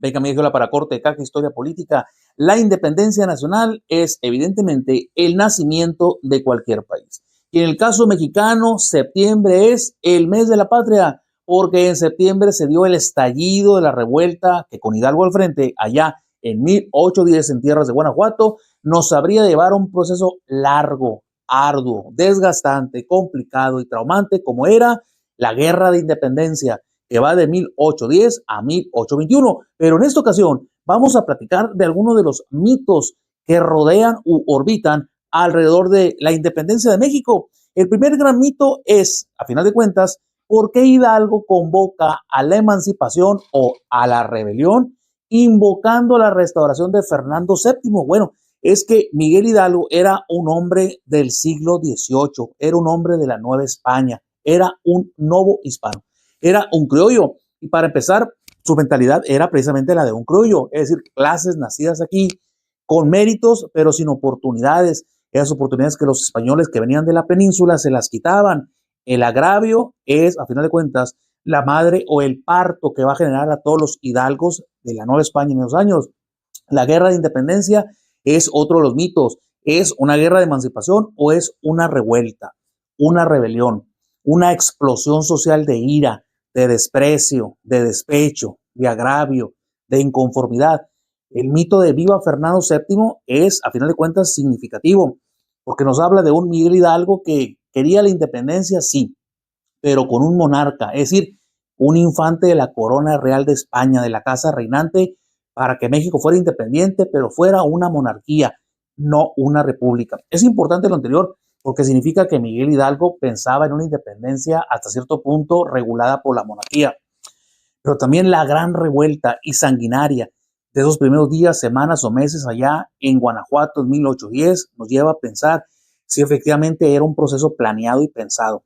Venga, Miguel, para corte de caja, historia política. La independencia nacional es evidentemente el nacimiento de cualquier país. Y en el caso mexicano, septiembre es el mes de la patria, porque en septiembre se dio el estallido de la revuelta que con Hidalgo al frente, allá en 1810 en tierras de Guanajuato, nos habría llevar a un proceso largo, arduo, desgastante, complicado y traumante como era la guerra de independencia, que va de 1810 a 1821. Pero en esta ocasión vamos a platicar de algunos de los mitos que rodean u orbitan alrededor de la independencia de México. El primer gran mito es, a final de cuentas, ¿por qué Hidalgo convoca a la emancipación o a la rebelión invocando la restauración de Fernando VII? Bueno, es que Miguel Hidalgo era un hombre del siglo XVIII, era un hombre de la Nueva España, era un novo hispano, era un criollo. Y para empezar, su mentalidad era precisamente la de un criollo, es decir, clases nacidas aquí, con méritos, pero sin oportunidades. Esas oportunidades que los españoles que venían de la península se las quitaban. El agravio es, a final de cuentas, la madre o el parto que va a generar a todos los hidalgos de la Nueva España en esos años. La guerra de independencia es otro de los mitos. ¿Es una guerra de emancipación o es una revuelta, una rebelión, una explosión social de ira, de desprecio, de despecho, de agravio, de inconformidad? El mito de Viva Fernando VII es, a final de cuentas, significativo, porque nos habla de un Miguel Hidalgo que quería la independencia, sí, pero con un monarca, es decir, un infante de la corona real de España, de la casa reinante, para que México fuera independiente, pero fuera una monarquía, no una república. Es importante lo anterior porque significa que Miguel Hidalgo pensaba en una independencia hasta cierto punto regulada por la monarquía, pero también la gran revuelta y sanguinaria de esos primeros días, semanas o meses allá en Guanajuato en 1810 nos lleva a pensar si efectivamente era un proceso planeado y pensado.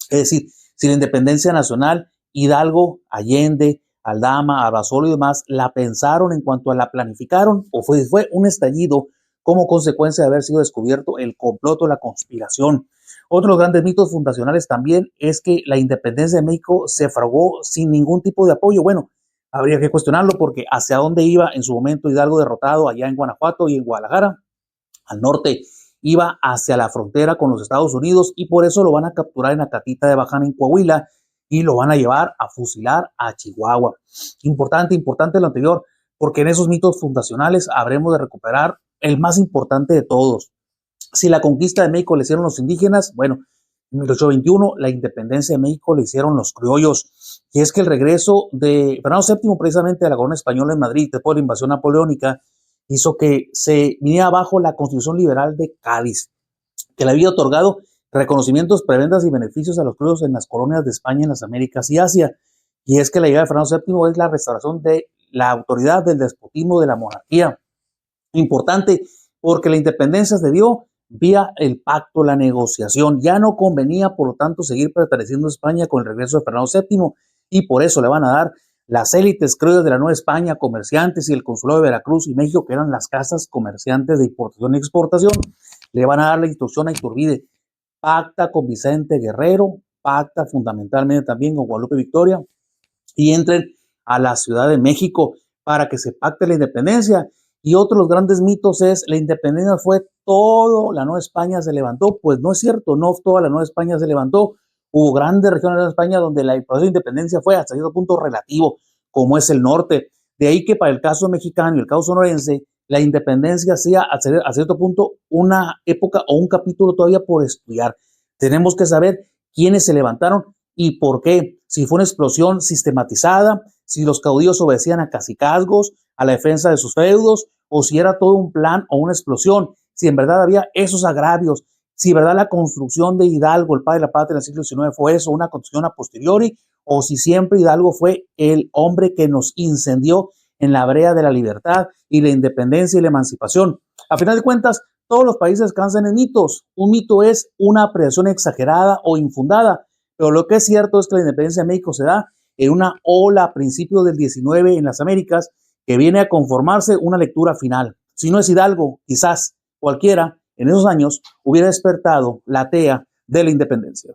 Es decir, si la independencia nacional, Hidalgo, Allende, Aldama, Abasolo y demás, la pensaron en cuanto a la planificaron o fue un estallido como consecuencia de haber sido descubierto el complot o la conspiración. Otro de los grandes mitos fundacionales también es que la independencia de México se fraguó sin ningún tipo de apoyo. Bueno, habría que cuestionarlo porque hacia dónde iba en su momento Hidalgo derrotado allá en Guanajuato y en Guadalajara, al norte, iba hacia la frontera con los Estados Unidos y por eso lo van a capturar en Acatita de Baján, en Coahuila, y lo van a llevar a fusilar a Chihuahua. Importante lo anterior, porque en esos mitos fundacionales habremos de recuperar el más importante de todos. Si la conquista de México le hicieron los indígenas, bueno, en 1821 la independencia de México le hicieron los criollos. Y es que el regreso de Fernando VII precisamente a la corona española en Madrid después de la invasión napoleónica hizo que se viniera abajo la Constitución Liberal de Cádiz, que le había otorgado reconocimientos, prebendas y beneficios a los criollos en las colonias de España, en las Américas y Asia. Y es que la llegada de Fernando VII es la restauración de la autoridad del despotismo de la monarquía. Importante, porque la independencia se dio vía el pacto, la negociación. Ya no convenía, por lo tanto, seguir perteneciendo a España con el regreso de Fernando VII y por eso le van a dar las élites criollas de la Nueva España, comerciantes y el consulado de Veracruz y México, que eran las casas comerciantes de importación y exportación, le van a dar la instrucción a Iturbide: pacta con Vicente Guerrero, pacta fundamentalmente también con Guadalupe Victoria y entren a la Ciudad de México para que se pacte la independencia. Y otro de los grandes mitos es la independencia fue todo, la Nueva España se levantó. Pues no es cierto, no toda la Nueva España se levantó. Hubo grandes regiones de España donde el proceso de independencia fue hasta cierto punto relativo, como es el norte. De ahí que para el caso mexicano y el caso sonorense, la independencia sea a cierto punto una época o un capítulo todavía por estudiar. Tenemos que saber quiénes se levantaron y por qué. Si fue una explosión sistematizada, si los caudillos obedecían a cacicazgos, a la defensa de sus feudos, o si era todo un plan o una explosión, si en verdad había esos agravios, si en verdad la construcción de Hidalgo, el padre de la patria en el siglo XIX, fue eso, una construcción a posteriori, o si siempre Hidalgo fue el hombre que nos incendió en la brea de la libertad y la independencia y la emancipación. A final de cuentas, todos los países descansan en mitos. Un mito es una apreciación exagerada o infundada, pero lo que es cierto es que la independencia de México se da en una ola a principios del XIX en las Américas que viene a conformarse una lectura final. Si no es Hidalgo, quizás cualquiera en esos años hubiera despertado la tea de la independencia.